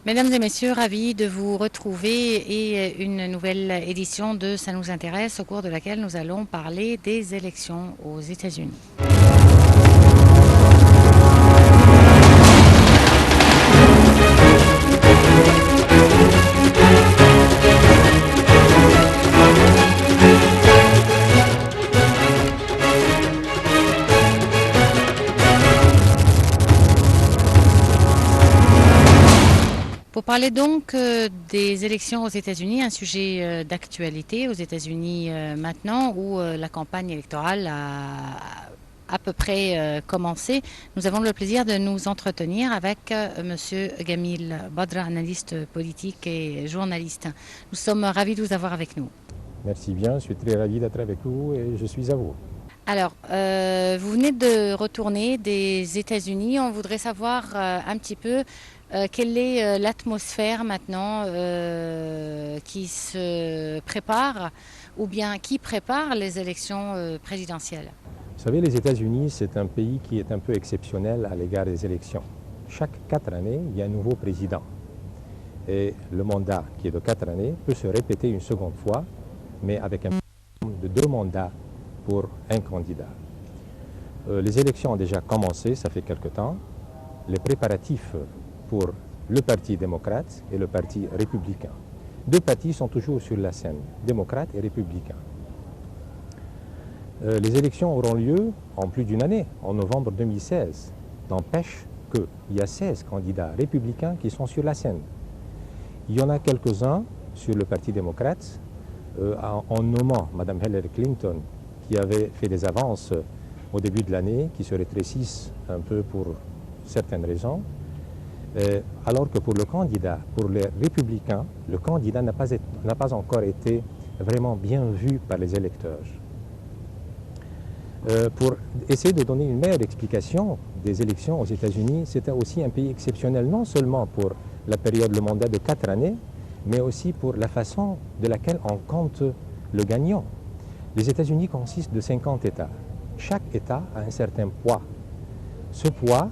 Mesdames et messieurs, ravis de vous retrouver et une nouvelle édition de Ça nous intéresse au cours de laquelle nous allons parler des élections aux États-Unis. Pour parler donc des élections aux États-Unis, un sujet d'actualité aux États-Unis maintenant où la campagne électorale a à peu près commencé, nous avons le plaisir de nous entretenir avec Monsieur Gamil Badra, analyste politique et journaliste. Nous sommes ravis de vous avoir avec nous. Merci bien, je suis très ravi d'être avec vous et je suis à vous. Alors, vous venez de retourner des États-Unis. On voudrait savoir un petit peu quelle est l'atmosphère maintenant qui se prépare ou bien qui prépare les élections présidentielles. Vous savez, les États-Unis, c'est un pays qui est un peu exceptionnel à l'égard des élections. Chaque 4 années, il y a un nouveau président. Et le mandat, qui est de 4 années, peut se répéter une seconde fois, mais avec un de 2 mandats pour un candidat. Les élections ont déjà commencé, ça fait quelque temps. Les préparatifs pour le Parti démocrate et le Parti républicain. 2 partis sont toujours sur la scène, démocrates et républicains. Les élections auront lieu en plus d'une année, en novembre 2016. N'empêche qu'il y a 16 candidats républicains qui sont sur la scène. Il y en a quelques-uns sur le Parti démocrate, en nommant Mme Hillary Clinton, qui avait fait des avances au début de l'année, qui se rétrécissent un peu pour certaines raisons, alors que pour le candidat, pour les républicains, le candidat n'a pas encore été vraiment bien vu par les électeurs. Pour essayer de donner une meilleure explication des élections aux États-Unis, c'était aussi un pays exceptionnel, non seulement pour la période, le mandat de 4 années, mais aussi pour la façon de laquelle on compte le gagnant. Les États-Unis consistent de 50 États. Chaque État a un certain poids. Ce poids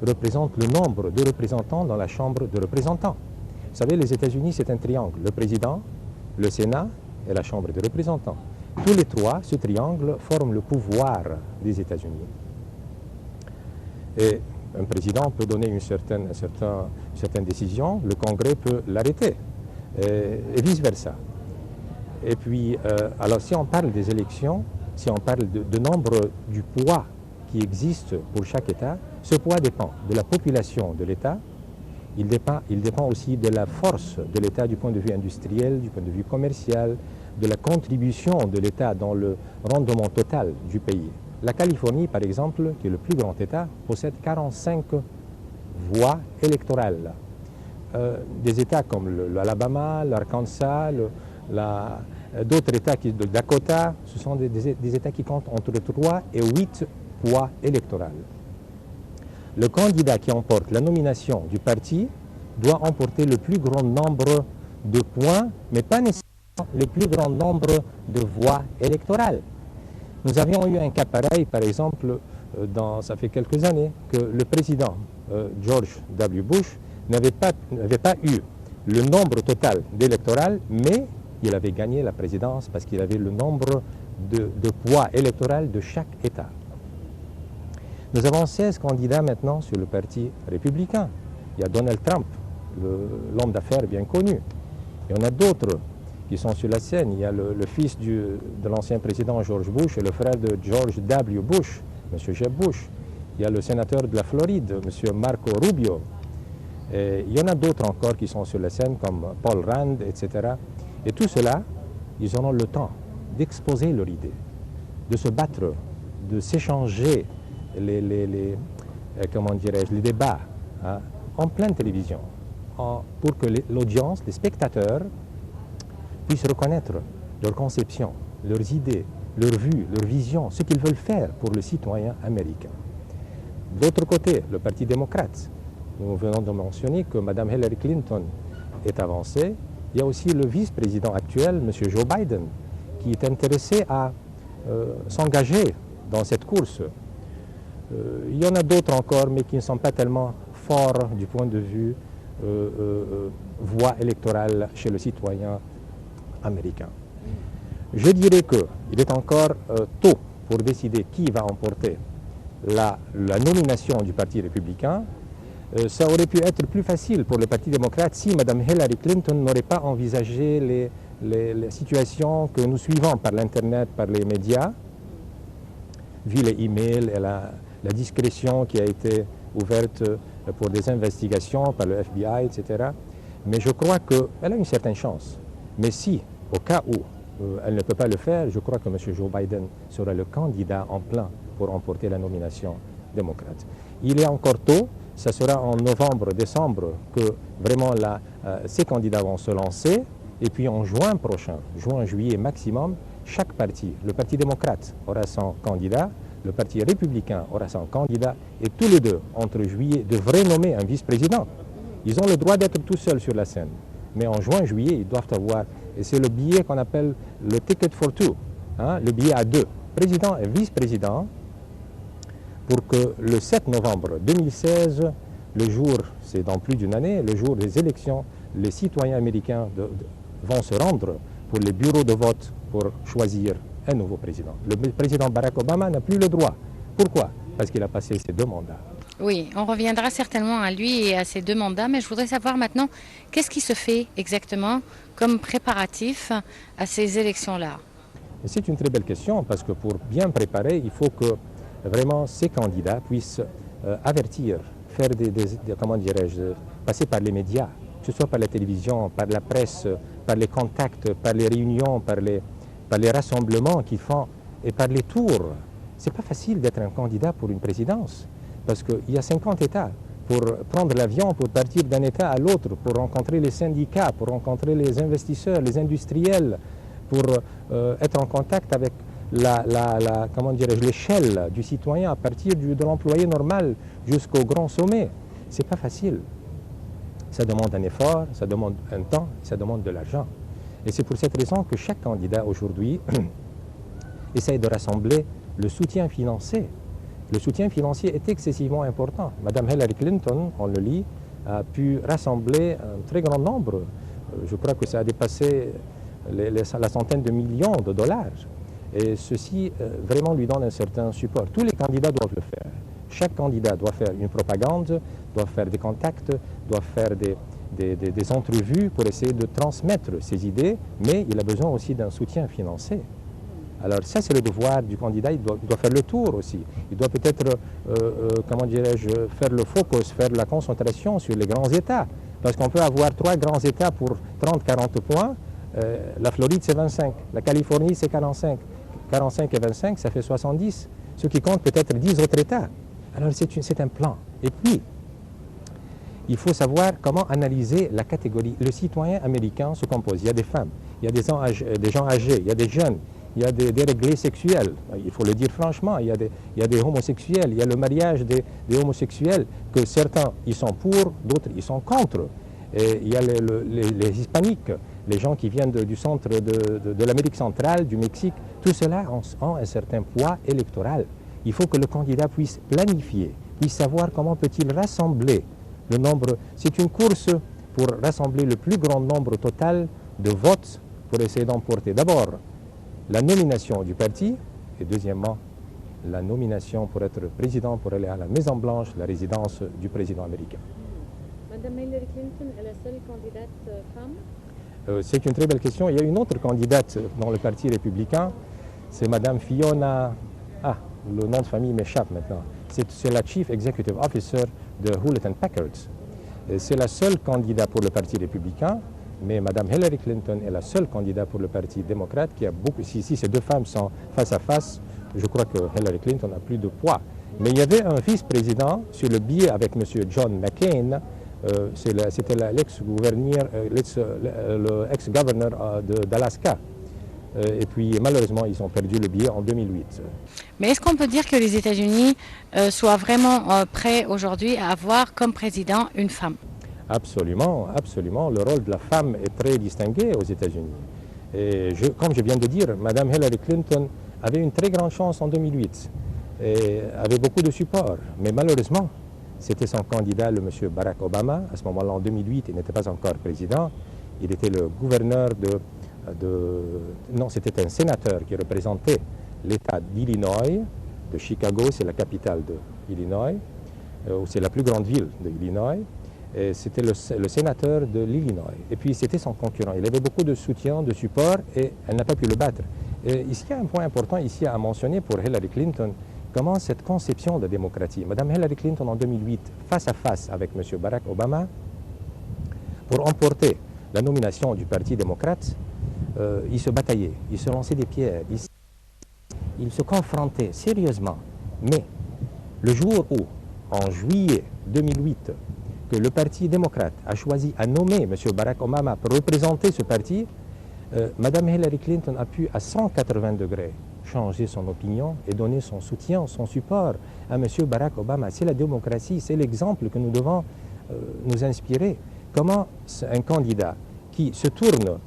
représente le nombre de représentants dans la Chambre de représentants. Vous savez, les États-Unis, c'est un triangle. Le président, le Sénat et la Chambre de représentants. Tous les trois, ce triangle, forment le pouvoir des États-Unis. Et un président peut donner une certaine décision, le Congrès peut l'arrêter, et vice-versa. Et puis, alors si on parle des élections, si on parle de nombre du poids qui existe pour chaque État, ce poids dépend de la population de l'État, il dépend aussi de la force de l'État du point de vue industriel, du point de vue commercial, de la contribution de l'État dans le rendement total du pays. La Californie, par exemple, qui est le plus grand État, possède 45 voix électorales. Des États comme l'Alabama, l'Arkansas, d'autres États, le Dakota, ce sont des États qui comptent entre 3 et 8 poids électorales. Le candidat qui emporte la nomination du parti doit emporter le plus grand nombre de points, mais pas nécessairement le plus grand nombre de voix électorales. Nous avions eu un cas pareil, par exemple, ça fait quelques années, que le président George W. Bush n'avait pas eu le nombre total d'électorats, mais il avait gagné la présidence parce qu'il avait le nombre de poids électoraux de chaque État. Nous avons 16 candidats maintenant sur le Parti républicain. Il y a Donald Trump, l'homme d'affaires bien connu. Il y en a d'autres qui sont sur la scène. Il y a le fils de l'ancien président George Bush et le frère de George W. Bush, M. Jeb Bush. Il y a le sénateur de la Floride, M. Marco Rubio. Et il y en a d'autres encore qui sont sur la scène, comme Paul Rand, etc. Et tout cela, ils auront le temps d'exposer leur idée, de se battre, de s'échanger les débats en pleine télévision, pour que l'audience, les spectateurs, puissent reconnaître leur conception, leurs idées, leurs vues, leur vision, ce qu'ils veulent faire pour le citoyen américain. D'autre côté, le Parti démocrate. Nous venons de mentionner que Mme Hillary Clinton est avancée. Il y a aussi le vice-président actuel, M. Joe Biden, qui est intéressé à s'engager dans cette course. Il y en a d'autres encore, mais qui ne sont pas tellement forts du point de vue voix électorale chez le citoyen américain. Je dirais qu'il est encore tôt pour décider qui va emporter la nomination du Parti républicain. Ça aurait pu être plus facile pour le Parti démocrate si Mme Hillary Clinton n'aurait pas envisagé les situations que nous suivons par l'Internet, par les médias, vu les emails et la discrétion qui a été ouverte pour des investigations par le FBI, etc. Mais je crois qu'elle a une certaine chance. Mais si, au cas où elle ne peut pas le faire, je crois que M. Joe Biden sera le candidat en plein pour emporter la nomination démocrate. Il est encore tôt, ça sera en novembre, décembre que vraiment ces candidats vont se lancer. Et puis en juin prochain, juin, juillet maximum, chaque parti, le Parti démocrate aura son candidat, le Parti républicain aura son candidat, et tous les deux, entre juillet, devraient nommer un vice-président. Ils ont le droit d'être tout seuls sur la scène. Mais en juin, juillet, ils doivent avoir, et c'est le billet qu'on appelle le ticket for two, hein, le billet à deux, président et vice-président, pour que le 7 novembre 2016, le jour, c'est dans plus d'une année, le jour des élections, les citoyens américains vont se rendre pour les bureaux de vote pour choisir un nouveau président. Le président Barack Obama n'a plus le droit. Pourquoi? Parce qu'il a passé ses 2 mandats. Oui, on reviendra certainement à lui et à ses 2 mandats, mais je voudrais savoir maintenant, qu'est-ce qui se fait exactement comme préparatif à ces élections-là? C'est une très belle question, parce que pour bien préparer, il faut que vraiment ces candidats puissent avertir, faire comment dirais-je, passer par les médias, que ce soit par la télévision, par la presse, par les contacts, par les réunions, par les rassemblements qu'ils font et par les tours. C'est pas facile d'être un candidat pour une présidence, parce qu'il y a 50 États. Pour prendre l'avion, pour partir d'un État à l'autre, pour rencontrer les syndicats, pour rencontrer les investisseurs, les industriels, pour être en contact avec comment dirais-je, l'échelle du citoyen à partir de l'employé normal jusqu'au grand sommet. C'est pas facile. Ça demande un effort, ça demande un temps, ça demande de l'argent. Et c'est pour cette raison que chaque candidat aujourd'hui essaye de rassembler le soutien financier. Le soutien financier est excessivement important. Madame Hillary Clinton, on le lit, a pu rassembler un très grand nombre. Je crois que ça a dépassé la centaine de millions de dollars. Et ceci vraiment lui donne un certain support. Tous les candidats doivent le faire. Chaque candidat doit faire une propagande, doit faire des contacts, doit faire des entrevues pour essayer de transmettre ses idées, mais il a besoin aussi d'un soutien financier. Alors ça, c'est le devoir du candidat, il doit faire le tour aussi. Il doit peut-être, comment dirais-je, faire le focus, faire la concentration sur les grands États. Parce qu'on peut avoir 3 grands États pour 30-40 points. La Floride, c'est 25. La Californie, c'est 45. 45 et 25, ça fait 70. Ce qui compte peut-être 10 autres États. Alors c'est un plan. Et puis, il faut savoir comment analyser la catégorie. Le citoyen américain se compose. Il y a des femmes, il y a des gens âgés, il y a des jeunes, il y a des réglés sexuels. Il faut le dire franchement, il y a des homosexuels, il y a le mariage des homosexuels, que certains ils sont pour, d'autres ils sont contre. Et il y a les hispaniques, les gens qui viennent du centre de l'Amérique centrale, du Mexique. Tout cela ont un certain poids électoral. Il faut que le candidat puisse planifier, puisse savoir comment peut-il rassembler le nombre. C'est une course pour rassembler le plus grand nombre total de votes pour essayer d'emporter d'abord la nomination du parti et deuxièmement la nomination pour être président, pour aller à la Maison-Blanche, la résidence du président américain. Madame Hillary Clinton est la seule candidate femme? C'est une très belle question. Il y a une autre candidate dans le Parti républicain, c'est Madame Fiona... Ah, le nom de famille m'échappe maintenant. C'est la Chief Executive Officer de Hewlett & Packard. C'est la seule candidate pour le Parti républicain, mais Madame Hillary Clinton est la seule candidate pour le Parti démocrate qui a beaucoup... Si ces 2 femmes sont face à face, je crois que Hillary Clinton a plus de poids. Mais il y avait un vice-président sur le billet avec M. John McCain. C'était l'ex-gouverneur, l'ex-gouverneur d'Alaska. Et puis malheureusement, ils ont perdu le billet en 2008. Mais est-ce qu'on peut dire que les États-Unis soient vraiment prêts aujourd'hui à avoir comme président une femme? Absolument, absolument. Le rôle de la femme est très distingué aux États-Unis. Et comme je viens de dire, Mme Hillary Clinton avait une très grande chance en 2008 et avait beaucoup de support. Mais malheureusement, C'était son candidat, le monsieur Barack Obama. À ce moment-là, en 2008, il n'était pas encore président. Il était le gouverneur non, c'était un sénateur qui représentait l'État d'Illinois, de Chicago, c'est la capitale de l'Illinois, c'est la plus grande ville de l'Illinois. C'était le sénateur de l'Illinois. Et puis c'était son concurrent. Il avait beaucoup de soutien, de support, et elle n'a pas pu le battre. Et ici, il y a un point important ici à mentionner pour Hillary Clinton, comment cette conception de démocratie. Madame Hillary Clinton, en 2008, face à face avec M. Barack Obama, pour emporter la nomination du Parti démocrate, ils se bataillaient, ils se lançaient des pierres, ils se confrontaient sérieusement. Mais le jour où, en juillet 2008, que le Parti démocrate a choisi à nommer M. Barack Obama pour représenter ce parti, Mme Hillary Clinton a pu, à 180 degrés, changer son opinion et donner son soutien, son support à M. Barack Obama. C'est la démocratie, c'est l'exemple que nous devons nous inspirer. Comment un candidat qui se tourne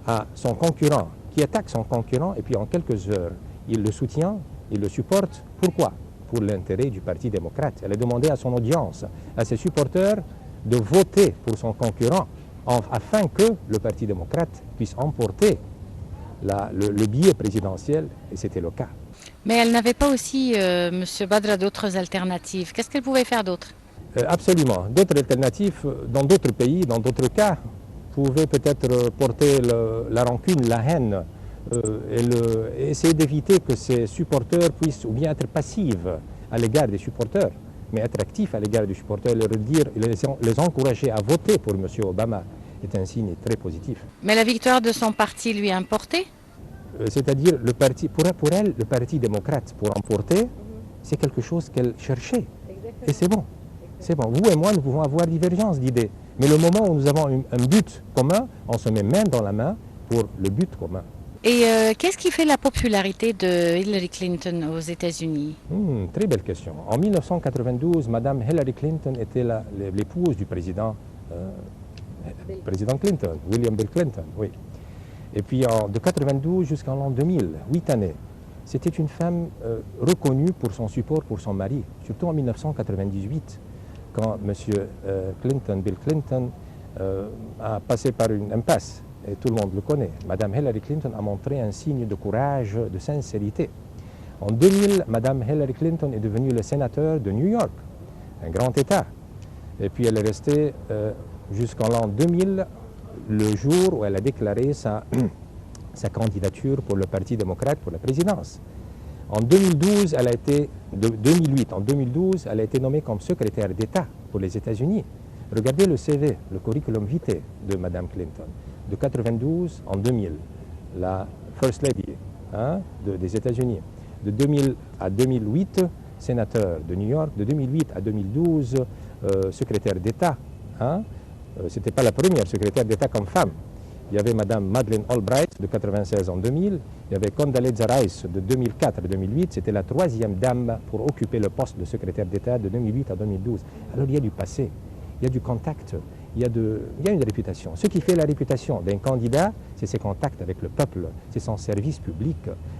à son concurrent, qui attaque son concurrent, et puis en quelques heures, il le soutient, il le supporte. Pourquoi? Pour l'intérêt du Parti démocrate. Elle a demandé à son audience, à ses supporters, de voter pour son concurrent afin que le Parti démocrate puisse emporter le billet présidentiel, et c'était le cas. Mais elle n'avait pas aussi, M. Badra, d'autres alternatives. Qu'est-ce qu'elle pouvait faire d'autre? Absolument. D'autres alternatives, dans d'autres pays, dans d'autres cas, pouvaient peut-être porter la rancune, la haine, et essayer d'éviter que ces supporters puissent ou bien être passifs à l'égard des supporters, mais être actifs à l'égard des supporters, les encourager à voter pour M. Obama est un signe très positif. Mais la victoire de son parti lui importait? C'est-à-dire, pour elle, le Parti démocrate, pour emporter, c'est quelque chose qu'elle cherchait. Et c'est bon. C'est bon. Vous et moi, nous pouvons avoir divergence d'idées. Mais le moment où nous avons un but commun, on se met main dans la main pour le but commun. Et qu'est-ce qui fait la popularité de Hillary Clinton aux États-Unis? Très belle question. En 1992, Mme Hillary Clinton était l'épouse du président Clinton, William Bill Clinton, oui. Et puis de 1992 jusqu'en l'an 2000, 8 années, c'était une femme reconnue pour son support pour son mari, surtout en 1998, quand M. Bill Clinton, a passé par une impasse. Et tout le monde le connaît. Mme Hillary Clinton a montré un signe de courage, de sincérité. En 2000, Mme Hillary Clinton est devenue le sénateur de New York, un grand État. Et puis elle est restée jusqu'en l'an 2000, le jour où elle a déclaré sa candidature pour le Parti démocrate pour la présidence. En 2012, en 2012, elle a été nommée comme secrétaire d'État pour les États-Unis. Regardez le CV, le curriculum vitae de Mme Clinton. De 1992 en 2000, la First Lady des États-Unis. De 2000 à 2008, sénateur de New York. De 2008 à 2012, secrétaire d'État. Ce n'était pas la première secrétaire d'État comme femme. Il y avait Mme Madeleine Albright de 1996 en 2000. Il y avait Condoleezza Rice de 2004 à 2008. C'était la troisième dame pour occuper le poste de secrétaire d'État de 2008 à 2012. Alors il y a du passé, il y a du contact. Il y a une réputation. Ce qui fait la réputation d'un candidat, c'est ses contacts avec le peuple, c'est son service public.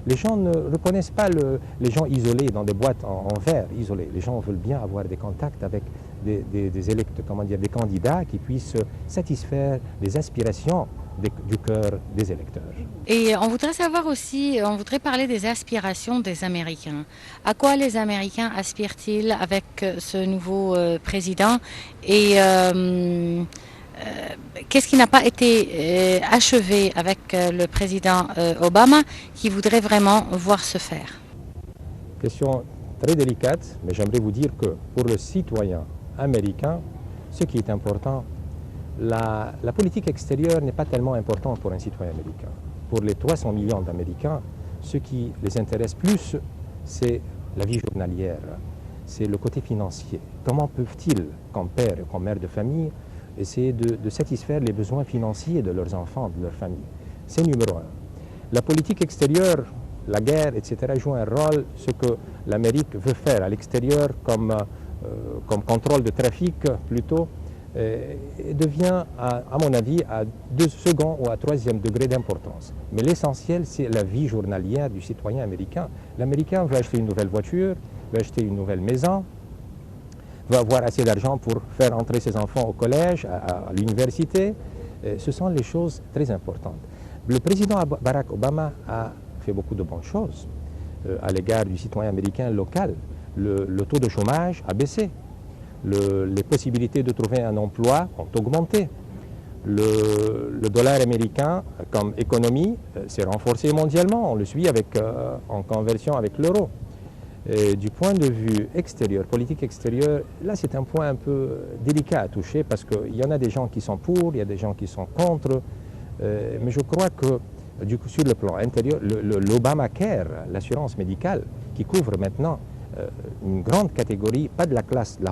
Les gens ne reconnaissent pas les gens isolés dans des boîtes en verre isolées. Les gens veulent bien avoir des contacts avec des candidats qui puissent satisfaire les aspirations du cœur des électeurs. Et on voudrait savoir aussi, on voudrait parler des aspirations des Américains. À quoi les Américains aspirent-ils avec ce nouveau président? Et qu'est-ce qui n'a pas été achevé avec le président Obama, qui voudrait vraiment voir se faire? Question très délicate, mais j'aimerais vous dire que pour le citoyen américain, ce qui est important, la politique extérieure n'est pas tellement importante pour un citoyen américain. Pour les 300 millions d'Américains, ce qui les intéresse plus, c'est la vie journalière, c'est le côté financier. Comment peuvent-ils, comme père et comme mère de famille, essayer de satisfaire les besoins financiers de leurs enfants, de leur famille? C'est numéro un. La politique extérieure, la guerre, etc., joue un rôle, ce que l'Amérique veut faire à l'extérieur comme contrôle de trafic plutôt, devient, à mon avis, à second ou à troisième degré d'importance. Mais l'essentiel, c'est la vie journalière du citoyen américain. L'Américain veut acheter une nouvelle voiture, veut acheter une nouvelle maison, va avoir assez d'argent pour faire entrer ses enfants au collège, à l'université. Ce sont les choses très importantes. Le président Barack Obama a fait beaucoup de bonnes choses à l'égard du citoyen américain local. Le taux de chômage a baissé. Les possibilités de trouver un emploi ont augmenté. Le dollar américain comme économie s'est renforcé mondialement. On le suit en conversion avec l'euro. Du point de vue extérieur, politique extérieure, là c'est un point un peu délicat à toucher parce qu'il y en a des gens qui sont pour, il y a des gens qui sont contre. Mais je crois que sur le plan intérieur, l'Obamacare, l'assurance médicale, qui couvre maintenant une grande catégorie, pas de la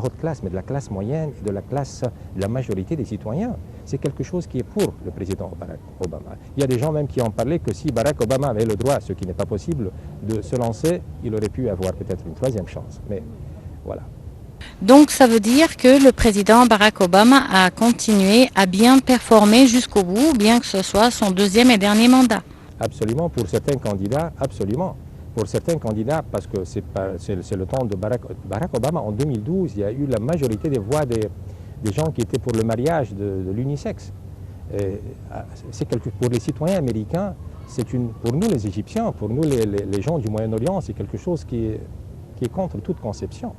haute classe, mais de la classe moyenne, de la majorité des citoyens. C'est quelque chose qui est pour le président Barack Obama. Il y a des gens même qui ont parlé que si Barack Obama avait le droit, ce qui n'est pas possible, de se lancer, il aurait pu avoir peut-être une troisième chance. Mais voilà. Donc ça veut dire que le président Barack Obama a continué à bien performer jusqu'au bout, bien que ce soit son deuxième et dernier mandat. Absolument, pour certains candidats, absolument. Pour certains candidats, parce que c'est le temps de Barack Obama, en 2012, il y a eu la majorité des voix des gens qui étaient pour le mariage de l'unisexe. Pour les citoyens américains, pour nous les Égyptiens, pour nous les gens du Moyen-Orient, c'est quelque chose qui est contre toute conception.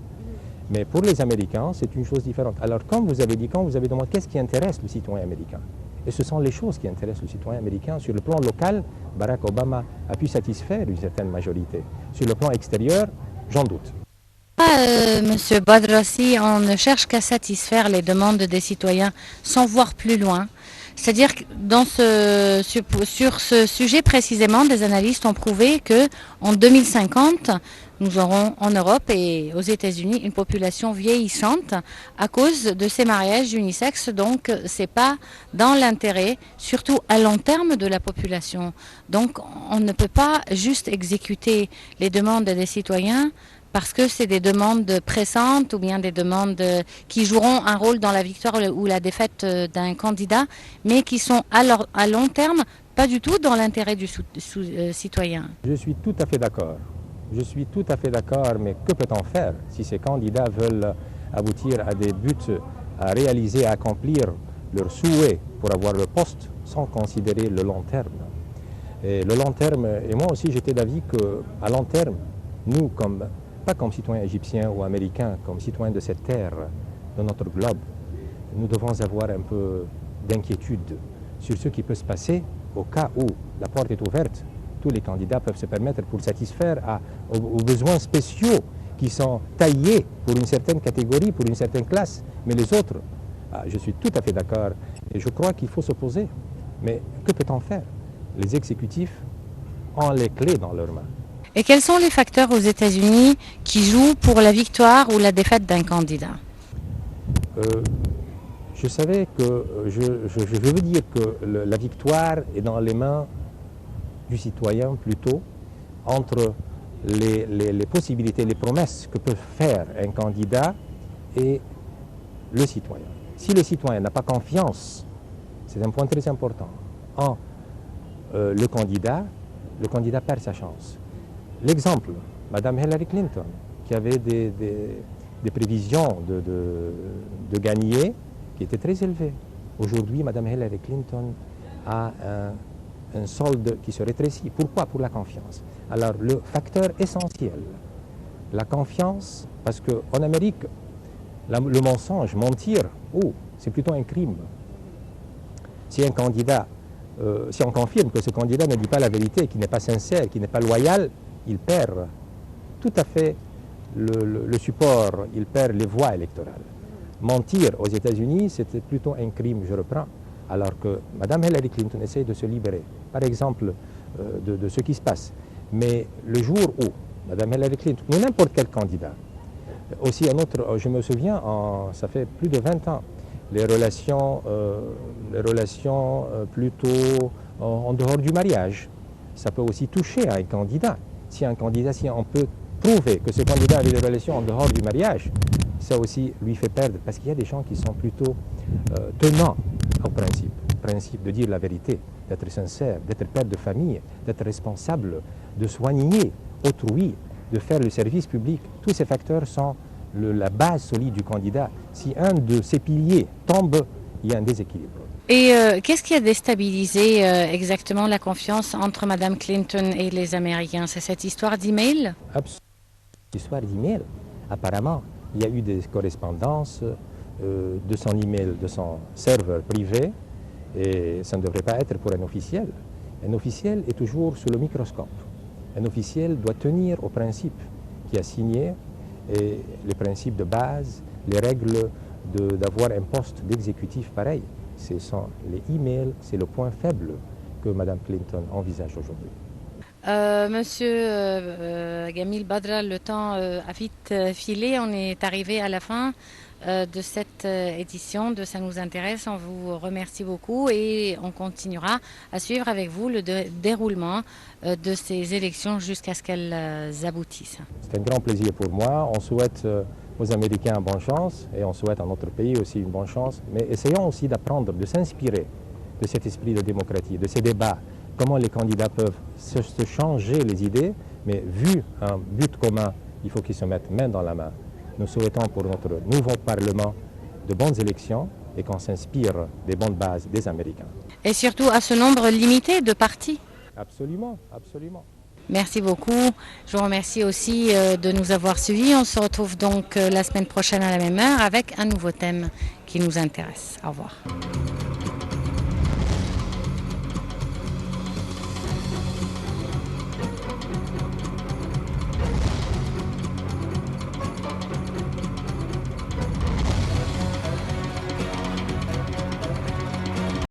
Mais pour les Américains, c'est une chose différente. Alors, comme vous avez dit, quand vous avez demandé qu'est-ce qui intéresse le citoyen américain, et ce sont les choses qui intéressent le citoyen américain. Sur le plan local, Barack Obama a pu satisfaire une certaine majorité. Sur le plan extérieur, j'en doute. Monsieur Badrassi, on ne cherche qu'à satisfaire les demandes des citoyens sans voir plus loin. C'est-à-dire que sur ce sujet précisément, des analystes ont prouvé que en 2050, nous aurons en Europe et aux États-Unis une population vieillissante à cause de ces mariages unisexes. Donc, c'est pas dans l'intérêt, surtout à long terme, de la population. Donc, on ne peut pas juste exécuter les demandes des citoyens parce que c'est des demandes pressantes ou bien des demandes qui joueront un rôle dans la victoire ou la défaite d'un candidat, mais qui sont à long terme pas du tout dans l'intérêt du citoyen. Je suis tout à fait d'accord. Je suis tout à fait d'accord, mais que peut-on faire si ces candidats veulent aboutir à des buts à réaliser, à accomplir leurs souhaits pour avoir le poste sans considérer le long terme? Et le long terme, et moi aussi j'étais d'avis qu'à long terme, nous, pas comme citoyens égyptiens ou américains, comme citoyens de cette terre, de notre globe, nous devons avoir un peu d'inquiétude sur ce qui peut se passer au cas où la porte est ouverte. Tous les candidats peuvent se permettre pour satisfaire aux besoins spéciaux qui sont taillés pour une certaine catégorie, pour une certaine classe. Mais les autres, je suis tout à fait d'accord et je crois qu'il faut s'opposer. Mais que peut-on faire? Les exécutifs ont les clés dans leurs mains. Et quels sont les facteurs aux États-Unis qui jouent pour la victoire ou la défaite d'un candidat? Je savais que, je veux dire que la victoire est dans les mains du citoyen plutôt, entre les possibilités, les promesses que peut faire un candidat et le citoyen. Si le citoyen n'a pas confiance, c'est un point très important, en le candidat perd sa chance. L'exemple, Mme Hillary Clinton, qui avait des prévisions de gagner qui étaient très élevées. Aujourd'hui, Mme Hillary Clinton a un solde qui se rétrécit. Pourquoi? Pour la confiance. Alors, le facteur essentiel, la confiance, parce qu'en Amérique, le mensonge, mentir, c'est plutôt un crime. Si un candidat, si on confirme que ce candidat ne dit pas la vérité, qu'il n'est pas sincère, qu'il n'est pas loyal, il perd tout à fait le support, il perd les voix électorales. Mentir aux États-Unis, c'était plutôt un crime, je reprends, alors que Mme Hillary Clinton essaie de se libérer, par exemple, de ce qui se passe. Mais le jour où Mme Hillary Clinton, ou n'importe quel candidat, aussi un autre, je me souviens, ça fait plus de 20 ans, les relations plutôt en dehors du mariage, ça peut aussi toucher à un candidat. Si on peut prouver que ce candidat avait des relations en dehors du mariage, ça aussi lui fait perdre, parce qu'il y a des gens qui sont plutôt tenants au principe de dire la vérité, d'être sincère, d'être père de famille, d'être responsable, de soigner autrui, de faire le service public. Tous ces facteurs sont la base solide du candidat. Si un de ces piliers tombe, il y a un déséquilibre. Et qu'est-ce qui a déstabilisé exactement la confiance entre Mme Clinton et les Américains? C'est cette histoire d'email? Absolument. Histoire d'email. Apparemment, il y a eu des correspondances de son email, de son serveur privé, et ça ne devrait pas être pour un officiel. Un officiel est toujours sous le microscope. Un officiel doit tenir aux principes qu'il a signés, et les principes de base, les règles d'avoir un poste d'exécutif pareil. Ce sont les emails, c'est le point faible que Mme Clinton envisage aujourd'hui. Monsieur Gamil Badra, le temps a vite filé. On est arrivé à la fin de cette édition de Ça nous intéresse. On vous remercie beaucoup et on continuera à suivre avec vous le déroulement de ces élections jusqu'à ce qu'elles aboutissent. C'est un grand plaisir pour moi. On souhaite aux Américains bonne chance et on souhaite à notre pays aussi une bonne chance. Mais essayons aussi d'apprendre, de s'inspirer de cet esprit de démocratie, de ces débats. Comment les candidats peuvent se changer les idées, mais vu un but commun, il faut qu'ils se mettent main dans la main. Nous souhaitons pour notre nouveau Parlement de bonnes élections et qu'on s'inspire des bonnes bases des Américains. Et surtout à ce nombre limité de partis. Absolument, absolument. Merci beaucoup. Je vous remercie aussi de nous avoir suivis. On se retrouve donc la semaine prochaine à la même heure avec un nouveau thème qui nous intéresse. Au revoir.